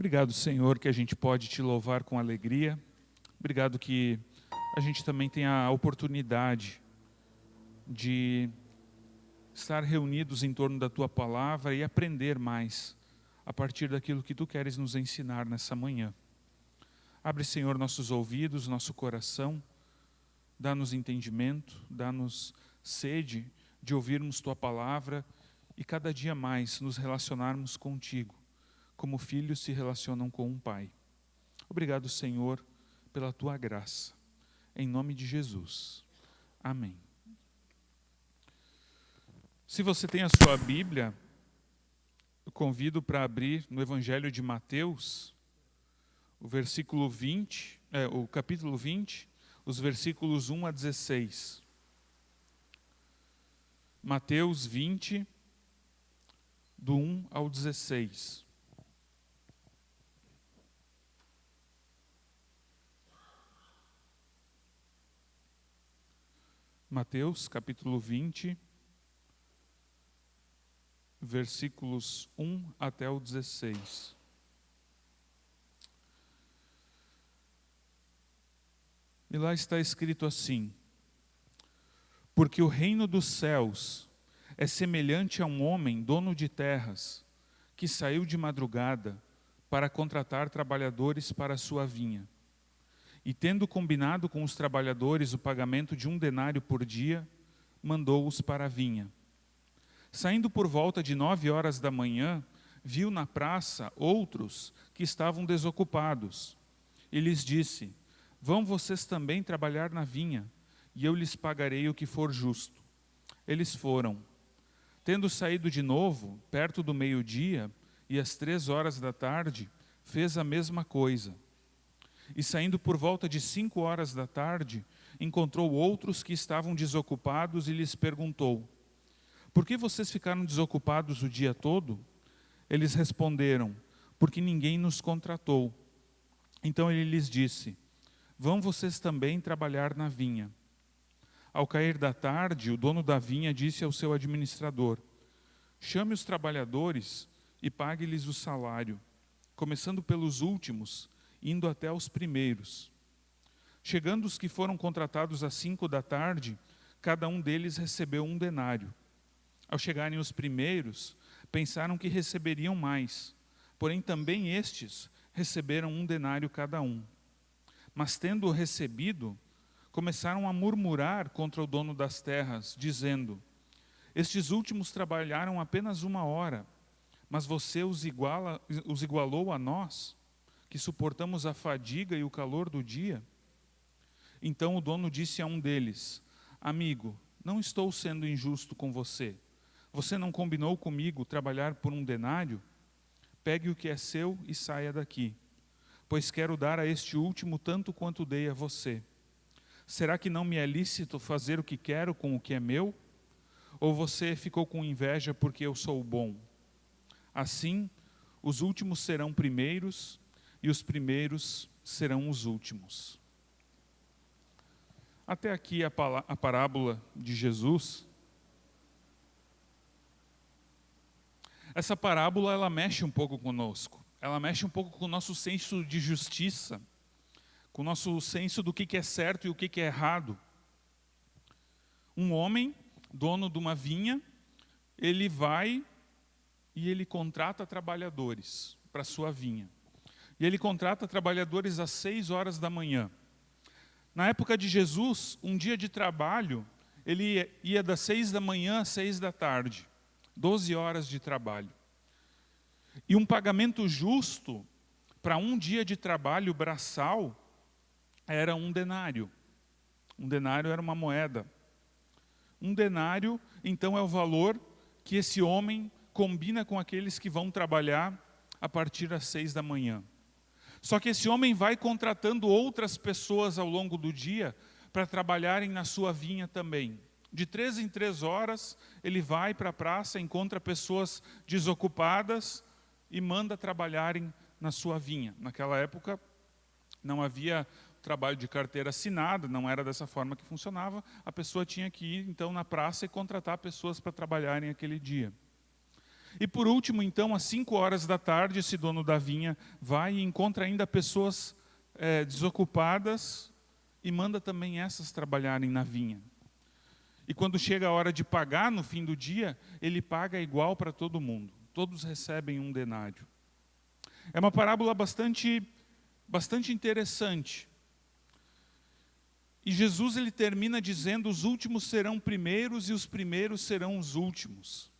Obrigado, Senhor, que a gente pode te louvar com alegria. Obrigado que a gente também tem a oportunidade de estar reunidos em torno da Tua Palavra e aprender mais a partir daquilo que Tu queres nos ensinar nessa manhã. Abre, Senhor, nossos ouvidos, nosso coração, dá-nos entendimento, dá-nos sede de ouvirmos Tua Palavra e cada dia mais nos relacionarmos contigo, como filhos se relacionam com um pai. Obrigado, Senhor, pela Tua graça. Em nome de Jesus. Amém. Se você tem a sua Bíblia, eu convido para abrir no Evangelho de Mateus, o capítulo 20, os versículos 1 a 16. Mateus 20, do 1 ao 16. Mateus, capítulo 20, versículos 1 até o 16. E lá está escrito assim: porque o reino dos céus é semelhante a um homem dono de terras, que saiu de madrugada para contratar trabalhadores para a sua vinha. E tendo combinado com os trabalhadores o pagamento de 1 denário por dia, mandou-os para a vinha. Saindo por volta de 9 horas da manhã, viu na praça outros que estavam desocupados. E lhes disse: vão vocês também trabalhar na vinha, e eu lhes pagarei o que for justo. Eles foram. Tendo saído de novo, perto do meio-dia, e às 3 horas da tarde, fez a mesma coisa. E saindo por volta de 5 horas da tarde, encontrou outros que estavam desocupados e lhes perguntou: por que vocês ficaram desocupados o dia todo? Eles responderam: porque ninguém nos contratou. Então ele lhes disse: vão vocês também trabalhar na vinha. Ao cair da tarde, o dono da vinha disse ao seu administrador: chame os trabalhadores e pague-lhes o salário, começando pelos últimos, indo até os primeiros. Chegando os que foram contratados às 5 da tarde, cada um deles recebeu 1 denário. Ao chegarem os primeiros, pensaram que receberiam mais, porém também estes receberam 1 denário cada um. Mas tendo recebido, começaram a murmurar contra o dono das terras, dizendo: estes últimos trabalharam apenas 1 hora, mas você os igualou a nós, que suportamos a fadiga e o calor do dia? Então o dono disse a um deles: amigo, não estou sendo injusto com você. Você não combinou comigo trabalhar por 1 denário? Pegue o que é seu e saia daqui, pois quero dar a este último tanto quanto dei a você. Será que não me é lícito fazer o que quero com o que é meu? Ou você ficou com inveja porque eu sou bom? Assim, os últimos serão primeiros, e os primeiros serão os últimos. Até aqui a parábola de Jesus. Essa parábola, ela mexe um pouco conosco. Ela mexe um pouco com o nosso senso de justiça, com o nosso senso do que é certo e o que é errado. Um homem, dono de uma vinha, ele vai e ele contrata trabalhadores para a sua vinha. E ele contrata trabalhadores às 6 horas da manhã. Na época de Jesus, um dia de trabalho, ele ia das 6 da manhã às 6 da tarde. 12 horas de trabalho. E um pagamento justo para um dia de trabalho braçal era 1 denário. 1 denário era uma moeda. 1 denário, então, é o valor que esse homem combina com aqueles que vão trabalhar a partir das 6 da manhã. Só que esse homem vai contratando outras pessoas ao longo do dia para trabalharem na sua vinha também. De 3 em 3 horas, ele vai para a praça, encontra pessoas desocupadas e manda trabalharem na sua vinha. Naquela época, não havia trabalho de carteira assinada, não era dessa forma que funcionava. A pessoa tinha que ir, então, na praça e contratar pessoas para trabalharem aquele dia. E por último, então, às 5 horas da tarde, esse dono da vinha vai e encontra ainda pessoas desocupadas e manda também essas trabalharem na vinha. E quando chega a hora de pagar no fim do dia, ele paga igual para todo mundo. Todos recebem um denário. É uma parábola bastante interessante. E Jesus ele termina dizendo: os últimos serão primeiros e os primeiros serão os últimos.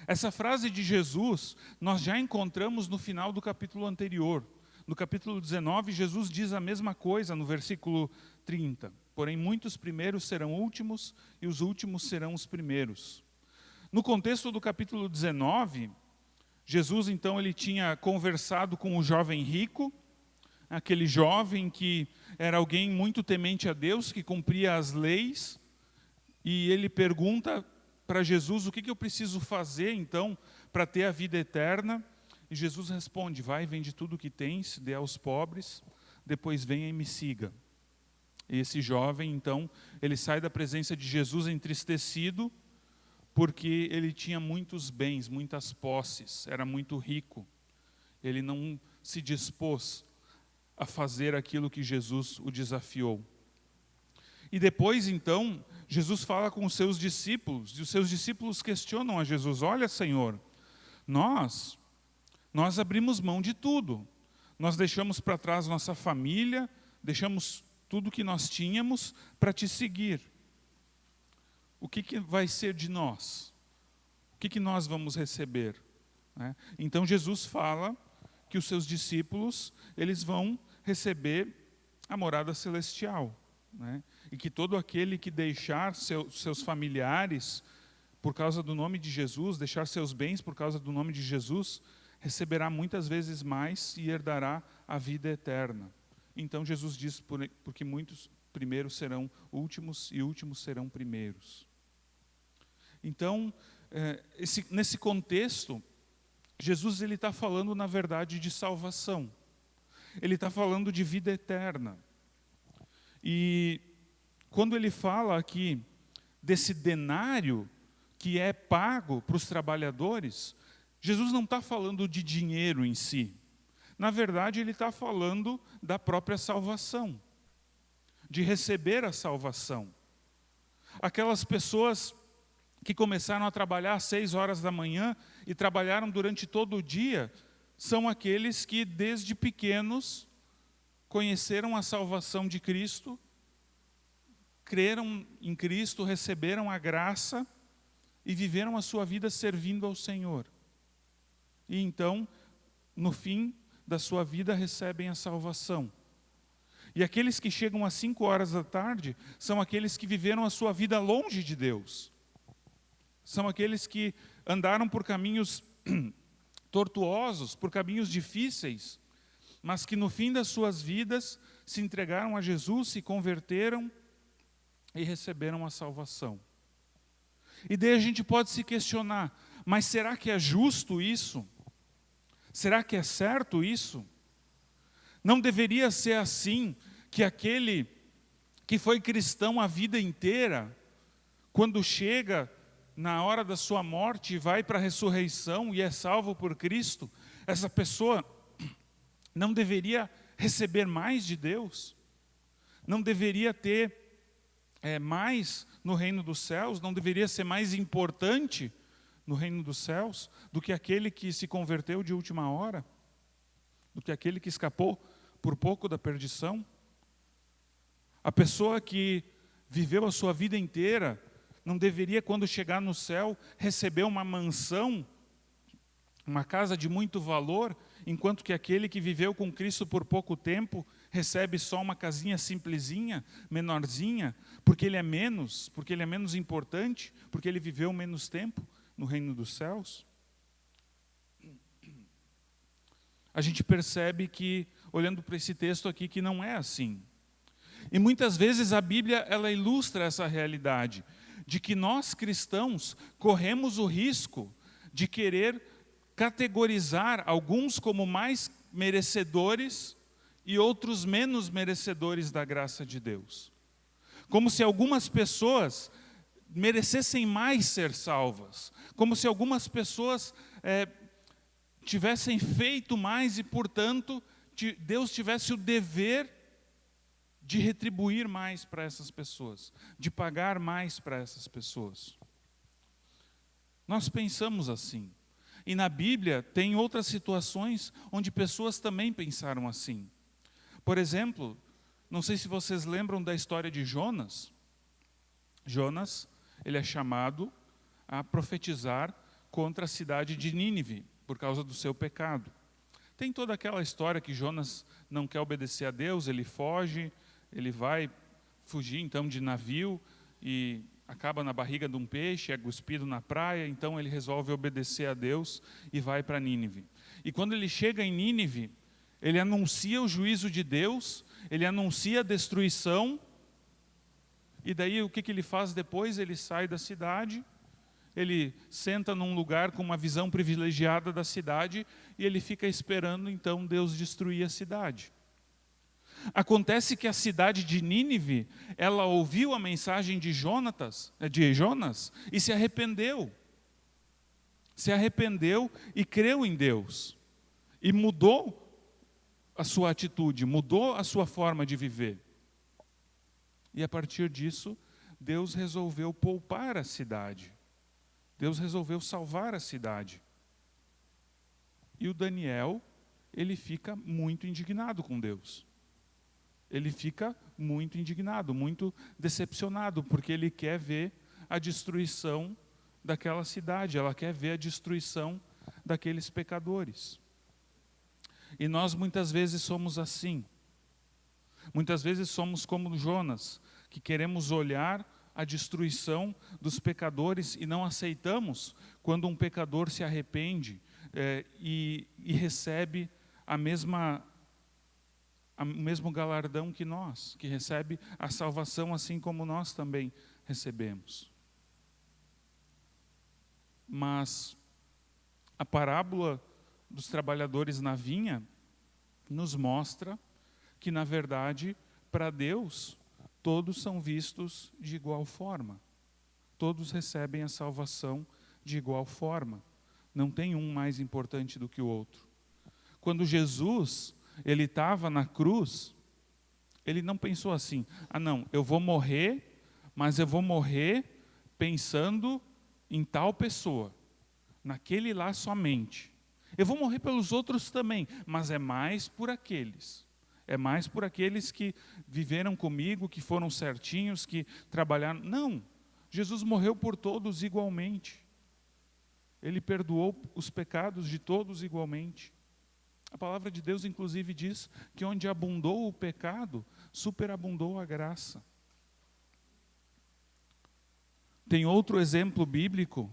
Essa frase de Jesus nós já encontramos no final do capítulo anterior. No capítulo 19, Jesus diz a mesma coisa no versículo 30. Porém, muitos primeiros serão últimos e os últimos serão os primeiros. No contexto do capítulo 19, Jesus então ele tinha conversado com o jovem rico, aquele jovem que era alguém muito temente a Deus, que cumpria as leis, e ele pergunta para Jesus: o que eu preciso fazer então para ter a vida eterna? E Jesus responde: vai, vende tudo o que tens, dê aos pobres, depois venha e me siga. E esse jovem então, ele sai da presença de Jesus entristecido, porque ele tinha muitos bens, muitas posses, era muito rico. Ele não se dispôs a fazer aquilo que Jesus o desafiou. E depois, então, Jesus fala com os seus discípulos, e os seus discípulos questionam a Jesus: olha, Senhor, nós abrimos mão de tudo. Nós deixamos para trás nossa família, deixamos tudo que nós tínhamos para te seguir. O que vai ser de nós? O que nós vamos receber? Então Jesus fala que os seus discípulos eles vão receber a morada celestial. E que todo aquele que deixar seus familiares por causa do nome de Jesus, deixar seus bens por causa do nome de Jesus, receberá muitas vezes mais e herdará a vida eterna. Então Jesus diz: porque muitos primeiros serão últimos e últimos serão primeiros. Então, nesse contexto, Jesus está falando, na verdade, de salvação. Ele está falando de vida eterna. E quando ele fala aqui desse denário que é pago para os trabalhadores, Jesus não está falando de dinheiro em si. Na verdade, ele está falando da própria salvação, de receber a salvação. Aquelas pessoas que começaram a trabalhar às 6 horas da manhã e trabalharam durante todo o dia, são aqueles que desde pequenos conheceram a salvação de Cristo, creram em Cristo, receberam a graça e viveram a sua vida servindo ao Senhor. E então, no fim da sua vida, recebem a salvação. E aqueles que chegam às 5 horas da tarde são aqueles que viveram a sua vida longe de Deus. São aqueles que andaram por caminhos tortuosos, por caminhos difíceis, mas que no fim das suas vidas se entregaram a Jesus, se converteram e receberam a salvação. E daí a gente pode se questionar: mas será que é justo isso? Será que é certo isso? Não deveria ser assim, que aquele que foi cristão a vida inteira, quando chega na hora da sua morte, vai para a ressurreição e é salvo por Cristo, essa pessoa não deveria receber mais de Deus? Não deveria ter mais no reino dos céus? Não deveria ser mais importante no reino dos céus do que aquele que se converteu de última hora? Do que aquele que escapou por pouco da perdição? A pessoa que viveu a sua vida inteira não deveria, quando chegar no céu, receber uma mansão, uma casa de muito valor, enquanto que aquele que viveu com Cristo por pouco tempo recebe só uma casinha simplesinha, menorzinha, porque ele é menos importante, porque ele viveu menos tempo no reino dos céus? A gente percebe que, olhando para esse texto aqui, que não é assim. E muitas vezes a Bíblia ela ilustra essa realidade, de que nós cristãos corremos o risco de querer categorizar alguns como mais merecedores e outros menos merecedores da graça de Deus. Como se algumas pessoas merecessem mais ser salvas, como se algumas pessoas tivessem feito mais e, portanto, Deus tivesse o dever de retribuir mais para essas pessoas, de pagar mais para essas pessoas. Nós pensamos assim. E na Bíblia tem outras situações onde pessoas também pensaram assim. Por exemplo, não sei se vocês lembram da história de Jonas. Jonas, ele é chamado a profetizar contra a cidade de Nínive, por causa do seu pecado. Tem toda aquela história que Jonas não quer obedecer a Deus, ele foge, ele vai fugir então de navio e acaba na barriga de um peixe, é cuspido na praia, então ele resolve obedecer a Deus e vai para Nínive. E quando ele chega em Nínive, ele anuncia o juízo de Deus, ele anuncia a destruição, e daí o que ele faz depois? Ele sai da cidade, ele senta num lugar com uma visão privilegiada da cidade, e ele fica esperando então Deus destruir a cidade. Acontece que a cidade de Nínive, ela ouviu a mensagem de Jonas e se arrependeu. Se arrependeu e creu em Deus. E mudou a sua atitude, mudou a sua forma de viver. E a partir disso, Deus resolveu poupar a cidade. Deus resolveu salvar a cidade. E o Daniel, ele fica muito indignado com Deus. Ele fica muito indignado, muito decepcionado, porque ele quer ver a destruição daquela cidade, ela quer ver a destruição daqueles pecadores. E nós muitas vezes somos assim. Muitas vezes somos como Jonas, que queremos olhar a destruição dos pecadores e não aceitamos quando um pecador se arrepende e recebe o mesmo galardão que nós, que recebe a salvação assim como nós também recebemos. Mas a parábola dos trabalhadores na vinha nos mostra que, na verdade, para Deus, todos são vistos de igual forma. Todos recebem a salvação de igual forma. Não tem um mais importante do que o outro. Quando Jesus, ele estava na cruz, ele não pensou assim, não, eu vou morrer, mas eu vou morrer pensando em tal pessoa, naquele lá somente. Eu vou morrer pelos outros também, mas é mais por aqueles. É mais por aqueles que viveram comigo, que foram certinhos, que trabalharam. Não, Jesus morreu por todos igualmente. Ele perdoou os pecados de todos igualmente. A palavra de Deus, inclusive, diz que onde abundou o pecado, superabundou a graça. Tem outro exemplo bíblico,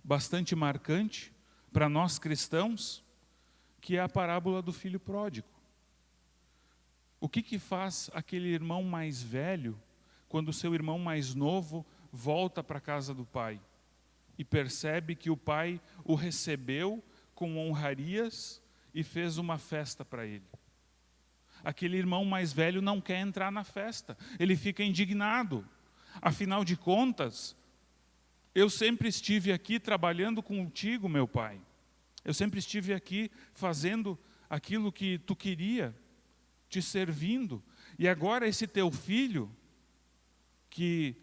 bastante marcante, para nós cristãos, que é a parábola do filho pródigo. O que faz aquele irmão mais velho, quando o seu irmão mais novo volta para a casa do pai e percebe que o pai o recebeu com honrarias e fez uma festa para ele? Aquele irmão mais velho não quer entrar na festa, ele fica indignado. Afinal de contas, eu sempre estive aqui trabalhando contigo, meu pai. Eu sempre estive aqui fazendo aquilo que tu queria, te servindo. E agora esse teu filho, que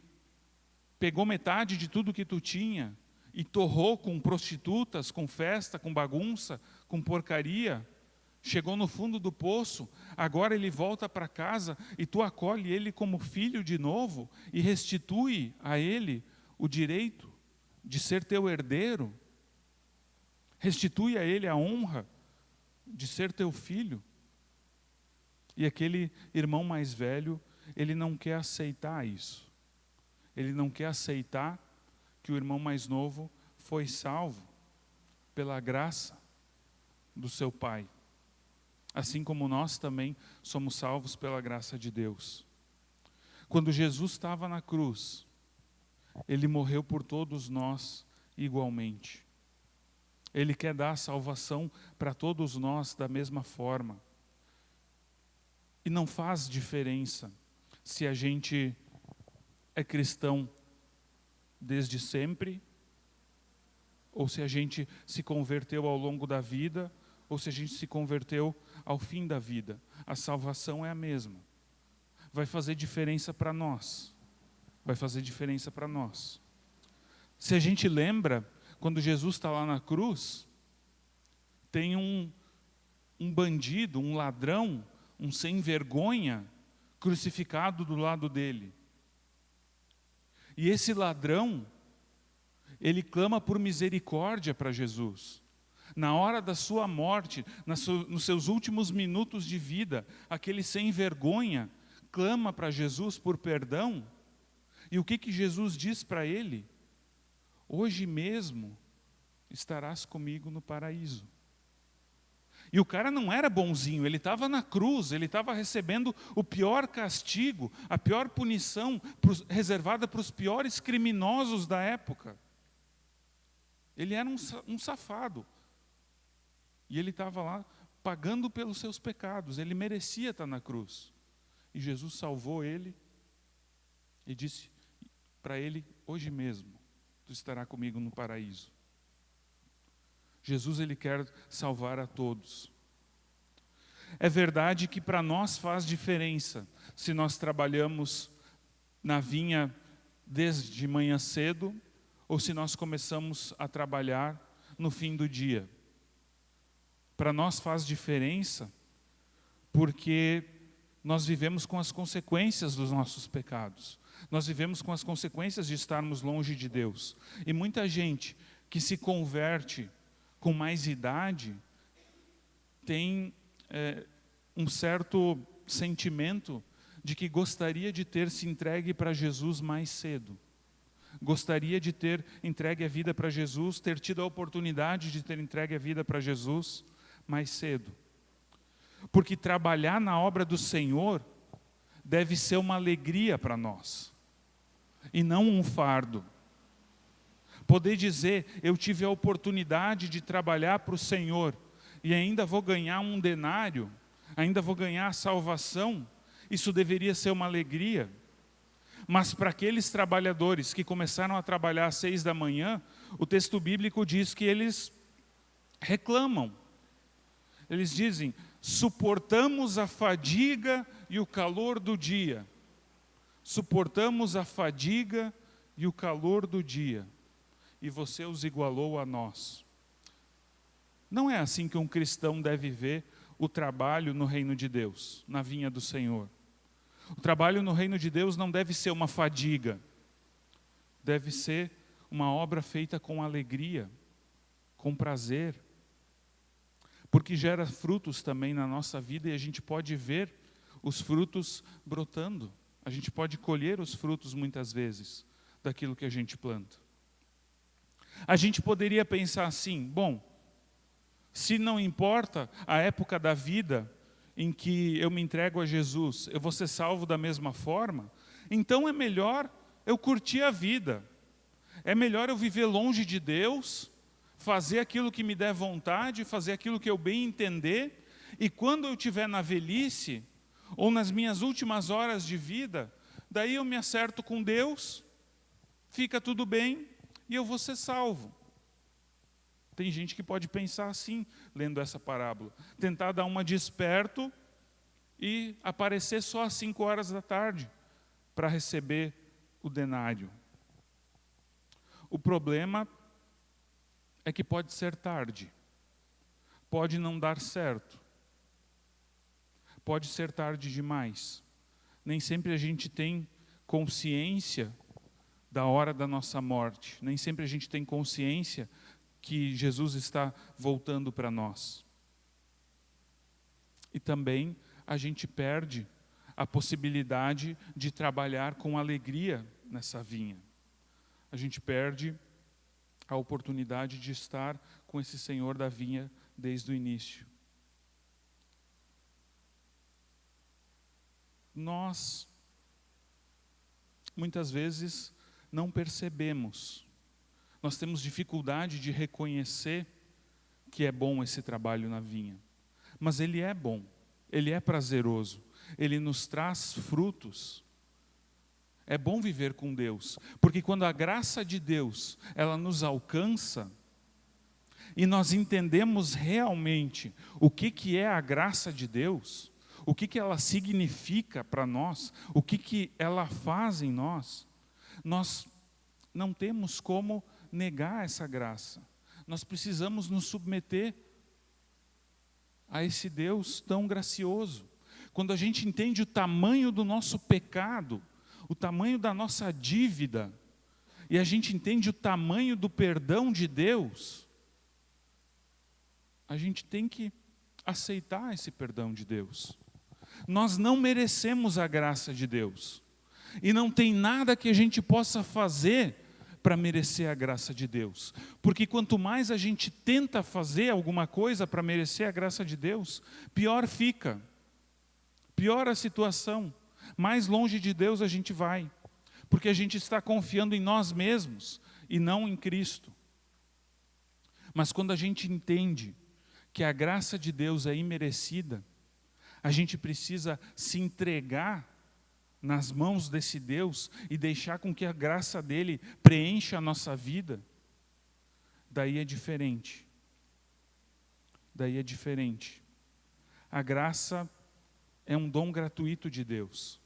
pegou metade de tudo que tu tinha e torrou com prostitutas, com festa, com bagunça, com porcaria, chegou no fundo do poço, agora ele volta para casa e tu acolhe ele como filho de novo e restitui a ele o direito de ser teu herdeiro, restitui a ele a honra de ser teu filho. E aquele irmão mais velho, ele não quer aceitar isso. Ele não quer aceitar que o irmão mais novo foi salvo pela graça do seu pai. Assim como nós também somos salvos pela graça de Deus. Quando Jesus estava na cruz, ele morreu por todos nós igualmente. Ele quer dar a salvação para todos nós da mesma forma. E não faz diferença se a gente é cristão desde sempre, ou se a gente se converteu ao longo da vida, ou se a gente se converteu ao fim da vida. A salvação é a mesma. Vai fazer diferença para nós. Vai fazer diferença para nós. Se a gente lembra, quando Jesus está lá na cruz, tem um bandido, um ladrão, um sem vergonha, crucificado do lado dele. E esse ladrão, ele clama por misericórdia para Jesus. Na hora da sua morte, nos seus últimos minutos de vida, aquele sem vergonha clama para Jesus por perdão. E o que Jesus diz para ele? Hoje mesmo estarás comigo no paraíso. E o cara não era bonzinho, ele estava na cruz, ele estava recebendo o pior castigo, a pior punição reservada para os piores criminosos da época. Ele era um safado. E ele estava lá pagando pelos seus pecados, ele merecia estar na cruz. E Jesus salvou ele e disse para ele, hoje mesmo, tu estarás comigo no paraíso. Jesus, ele quer salvar a todos. É verdade que para nós faz diferença se nós trabalhamos na vinha desde manhã cedo ou se nós começamos a trabalhar no fim do dia. Para nós faz diferença porque nós vivemos com as consequências dos nossos pecados. Nós vivemos com as consequências de estarmos longe de Deus. E muita gente que se converte com mais idade tem um certo sentimento de que gostaria de ter se entregue para Jesus mais cedo. Gostaria de ter entregue a vida para Jesus, ter tido a oportunidade de ter entregue a vida para Jesus mais cedo. Porque trabalhar na obra do Senhor deve ser uma alegria para nós, e não um fardo. Poder dizer, eu tive a oportunidade de trabalhar para o Senhor, e ainda vou ganhar um denário, ainda vou ganhar a salvação, isso deveria ser uma alegria. Mas para aqueles trabalhadores que começaram a trabalhar às 6 da manhã, o texto bíblico diz que eles reclamam. Eles dizem, suportamos a fadiga e o calor do dia. Suportamos a fadiga e o calor do dia. E você os igualou a nós. Não é assim que um cristão deve ver o trabalho no reino de Deus, na vinha do Senhor. O trabalho no reino de Deus não deve ser uma fadiga. Deve ser uma obra feita com alegria, com prazer. Porque gera frutos também na nossa vida e a gente pode ver os frutos brotando. A gente pode colher os frutos muitas vezes daquilo que a gente planta. A gente poderia pensar assim, bom, se não importa a época da vida em que eu me entrego a Jesus, eu vou ser salvo da mesma forma, então é melhor eu curtir a vida. É melhor eu viver longe de Deus, fazer aquilo que me der vontade, fazer aquilo que eu bem entender, e quando eu estiver na velhice, ou nas minhas últimas horas de vida, daí eu me acerto com Deus, fica tudo bem, e eu vou ser salvo. Tem gente que pode pensar assim, lendo essa parábola, tentar dar uma de esperto e aparecer só às 5 horas da tarde, para receber o denário. O problema é que pode ser tarde, pode não dar certo, pode ser tarde demais. Nem sempre a gente tem consciência da hora da nossa morte, nem sempre a gente tem consciência que Jesus está voltando para nós. E também a gente perde a possibilidade de trabalhar com alegria nessa vinha. A gente perde a oportunidade de estar com esse Senhor da vinha desde o início. Nós, muitas vezes, não percebemos. Nós temos dificuldade de reconhecer que é bom esse trabalho na vinha. Mas ele é bom, ele é prazeroso, ele nos traz frutos. É bom viver com Deus, porque quando a graça de Deus, ela nos alcança, e nós entendemos realmente o que é a graça de Deus, o que ela significa para nós, o que ela faz em nós, nós não temos como negar essa graça. Nós precisamos nos submeter a esse Deus tão gracioso. Quando a gente entende o tamanho do nosso pecado, o tamanho da nossa dívida, e a gente entende o tamanho do perdão de Deus, a gente tem que aceitar esse perdão de Deus. Nós não merecemos a graça de Deus, e não tem nada que a gente possa fazer para merecer a graça de Deus, porque quanto mais a gente tenta fazer alguma coisa para merecer a graça de Deus, pior fica, pior a situação, mais longe de Deus a gente vai, porque a gente está confiando em nós mesmos e não em Cristo. Mas quando a gente entende que a graça de Deus é imerecida, a gente precisa se entregar nas mãos desse Deus e deixar com que a graça dele preencha a nossa vida. Daí é diferente. Daí é diferente. A graça é um dom gratuito de Deus.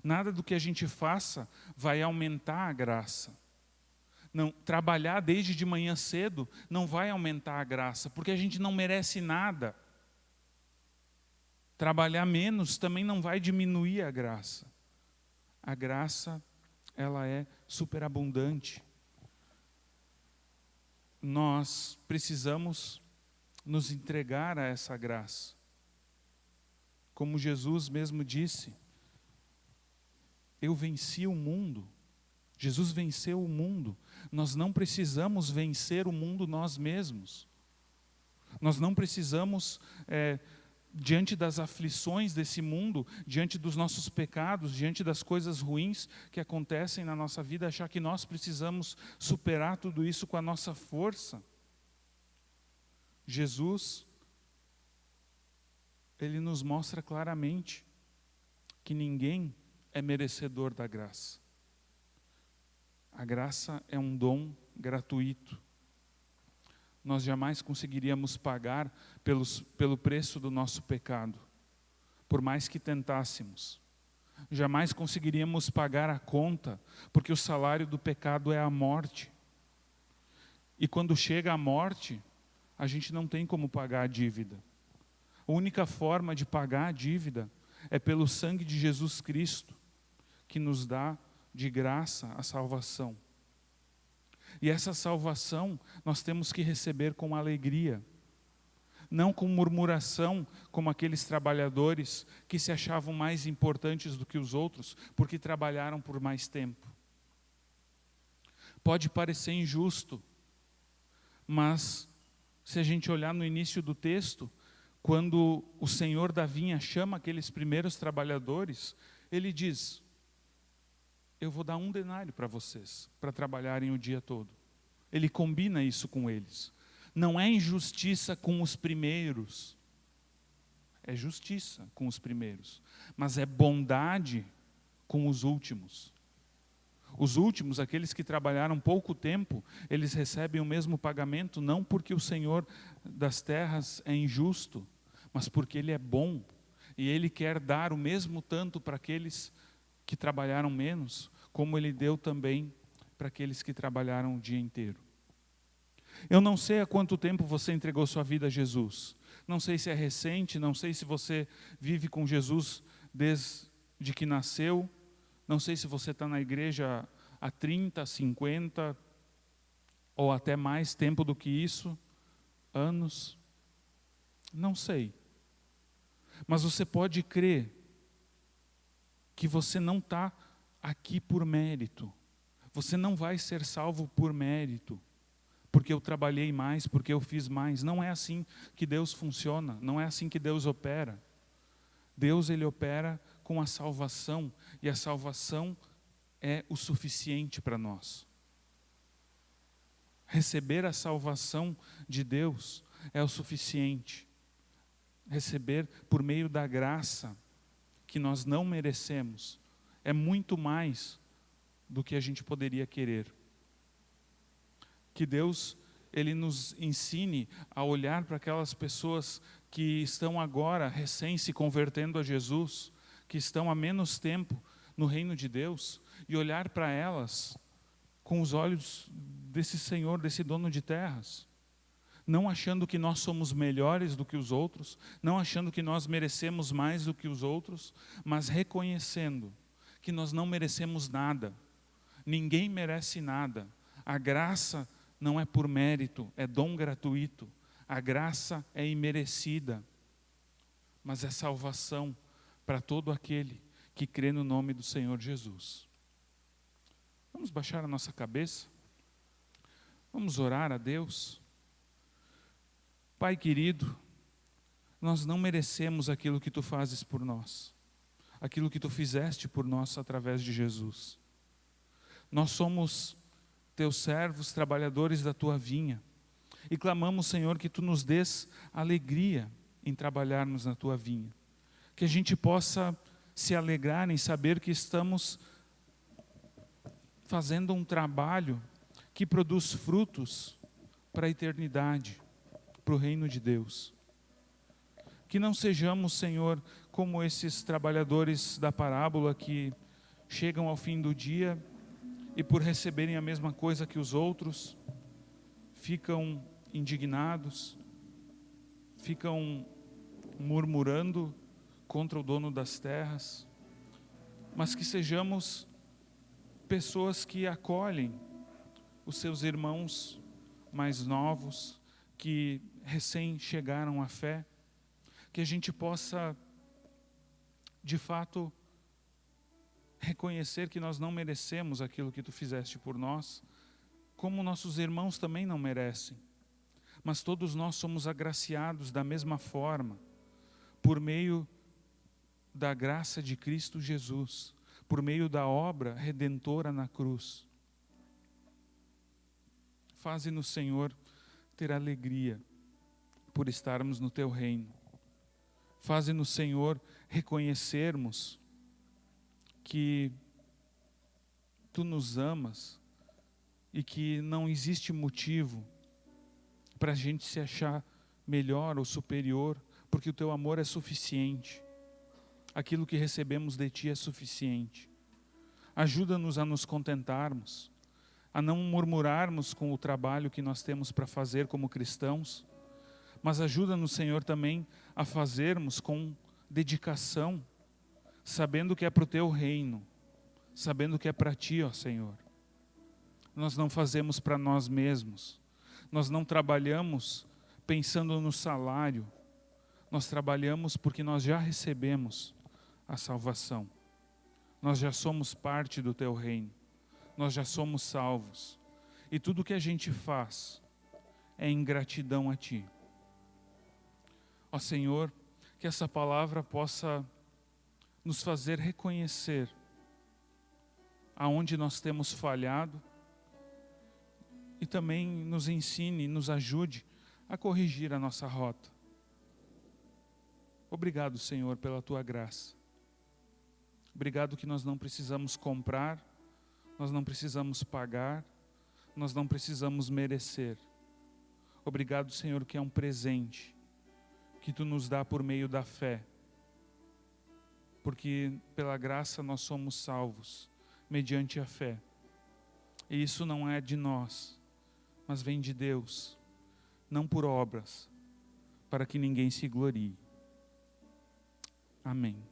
Nada do que a gente faça vai aumentar a graça. Não, trabalhar desde de manhã cedo não vai aumentar a graça, porque a gente não merece nada. Trabalhar menos também não vai diminuir a graça. A graça, ela é superabundante. Nós precisamos nos entregar a essa graça. Como Jesus mesmo disse, eu venci o mundo. Jesus venceu o mundo. Nós não precisamos vencer o mundo nós mesmos. Nós não precisamos, diante das aflições desse mundo, diante dos nossos pecados, diante das coisas ruins que acontecem na nossa vida, achar que nós precisamos superar tudo isso com a nossa força. Jesus, ele nos mostra claramente que ninguém é merecedor da graça. A graça é um dom gratuito. Nós jamais conseguiríamos pagar pelo preço do nosso pecado, por mais que tentássemos. Jamais conseguiríamos pagar a conta, porque o salário do pecado é a morte. E quando chega a morte, a gente não tem como pagar a dívida. A única forma de pagar a dívida é pelo sangue de Jesus Cristo, que nos dá de graça a salvação. E essa salvação nós temos que receber com alegria, não com murmuração, como aqueles trabalhadores que se achavam mais importantes do que os outros, porque trabalharam por mais tempo. Pode parecer injusto, mas se a gente olhar no início do texto, quando o senhor da vinha chama aqueles primeiros trabalhadores, ele diz: eu vou dar 1 denário para vocês, para trabalharem o dia todo. Ele combina isso com eles. Não é injustiça com os primeiros, é justiça com os primeiros, mas é bondade com os últimos. Os últimos, aqueles que trabalharam pouco tempo, eles recebem o mesmo pagamento, não porque o Senhor das terras é injusto, mas porque Ele é bom, e Ele quer dar o mesmo tanto para aqueles que trabalharam menos, como Ele deu também para aqueles que trabalharam o dia inteiro. Eu não sei há quanto tempo você entregou sua vida a Jesus. Não sei se é recente, não sei se você vive com Jesus desde que nasceu. Não sei se você está na igreja há 30, 50 ou até mais tempo do que isso, anos. Não sei. Mas você pode crer que você não está aqui por mérito. Você não vai ser salvo por mérito, porque eu trabalhei mais, porque eu fiz mais. Não é assim que Deus funciona, não é assim que Deus opera. Deus, Ele opera com a salvação, e a salvação é o suficiente para nós. Receber a salvação de Deus é o suficiente. Receber por meio da graça que nós não merecemos é muito mais do que a gente poderia querer. Que Deus, Ele nos ensine a olhar para aquelas pessoas que estão agora recém se convertendo a Jesus, que estão há menos tempo no reino de Deus, e olhar para elas com os olhos desse Senhor, desse dono de terras. Não achando que nós somos melhores do que os outros, não achando que nós merecemos mais do que os outros, mas reconhecendo que nós não merecemos nada. Ninguém merece nada. A graça não é por mérito, é dom gratuito. A graça é imerecida, mas é salvação para todo aquele que crê no nome do Senhor Jesus. Vamos baixar a nossa cabeça? Vamos orar a Deus? Pai querido, nós não merecemos aquilo que Tu fazes por nós, aquilo que Tu fizeste por nós através de Jesus. Nós somos Teus servos, trabalhadores da Tua vinha, e clamamos, Senhor, que Tu nos dês alegria em trabalharmos na Tua vinha, que a gente possa se alegrar em saber que estamos fazendo um trabalho que produz frutos para a eternidade, para o reino de Deus. Que não sejamos, Senhor, como esses trabalhadores da parábola que chegam ao fim do dia e por receberem a mesma coisa que os outros, ficam indignados, ficam murmurando contra o dono das terras, mas que sejamos pessoas que acolhem os seus irmãos mais novos, que recém chegaram à fé, que a gente possa, de fato, reconhecer que nós não merecemos aquilo que Tu fizeste por nós, como nossos irmãos também não merecem, mas todos nós somos agraciados da mesma forma, por meio da graça de Cristo Jesus, por meio da obra redentora na cruz. Faze-nos, Senhor, ter alegria por estarmos no Teu reino. Faze-nos, Senhor, reconhecermos que Tu nos amas e que não existe motivo para a gente se achar melhor ou superior, porque o Teu amor é suficiente. Aquilo que recebemos de Ti é suficiente. Ajuda-nos a nos contentarmos, a não murmurarmos com o trabalho que nós temos para fazer como cristãos, mas ajuda-nos, Senhor, também a fazermos com dedicação, sabendo que é para o Teu reino, sabendo que é para Ti, ó Senhor. Nós não fazemos para nós mesmos, nós não trabalhamos pensando no salário, nós trabalhamos porque nós já recebemos a salvação. Nós já somos parte do Teu reino, nós já somos salvos, e tudo que a gente faz é em gratidão a Ti. Ó Senhor, que essa palavra possa nos fazer reconhecer aonde nós temos falhado e também nos ensine, nos ajude a corrigir a nossa rota. Obrigado, Senhor, pela Tua graça. Obrigado que nós não precisamos comprar, nós não precisamos pagar, nós não precisamos merecer. Obrigado, Senhor, que é um presente que Tu nos dá por meio da fé. Porque pela graça nós somos salvos, mediante a fé. E isso não é de nós, mas vem de Deus, não por obras, para que ninguém se glorie. Amém.